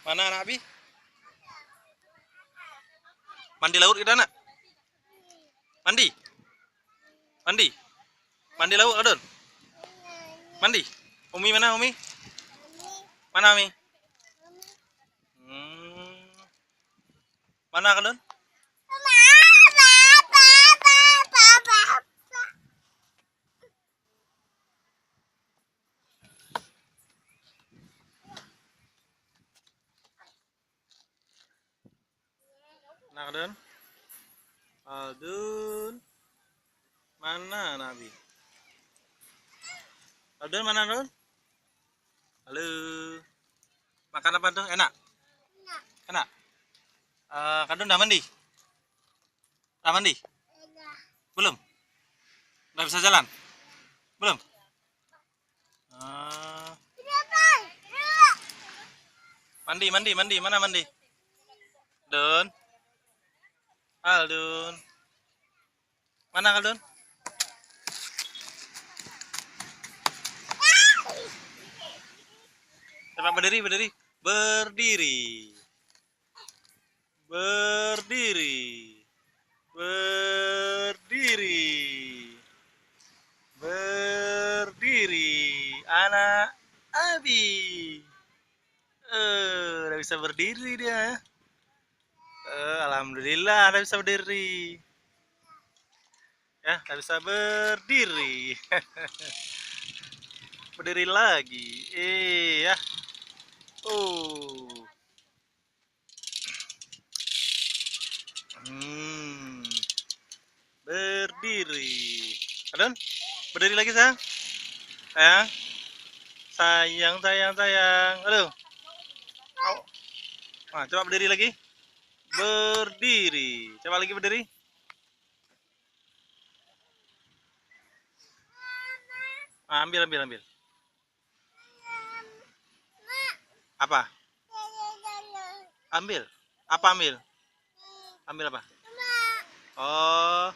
Mana anak Abi? Mandi laut kita nak? Mandi? Mandi? Mandi laut Adon? Mandi? Umi mana Umi? Mana Umi? Hmm. Mana Adon? Mana Adon? Adon? Mana Nabi? Adon mana Adon? Halo. Makan apa tuh? Enak? Enak? Kadon udah mandi? Udah mandi? Belum? Udah bisa jalan? Belum? Ah. Mandi, mandi, mandi. Mana mandi? Don? Aldun? Mana Aldun? Coba berdiri, berdiri. Berdiri. Berdiri. Berdiri. Berdiri. Anak Abi. Udah bisa berdiri dia. Alhamdulillah udah bisa berdiri. Ya, udah bisa berdiri. Berdiri lagi. Iya. Oh. Hmm. Berdiri. Adon, berdiri lagi sayang. Sayang. Sayang, sayang, sayang. Aduh. Oh. Nah, coba berdiri lagi. Berdiri. Coba lagi berdiri. Ah, ambil, ambil, ambil. Apa? Ambil. Apa ambil? Ambil apa? Oh.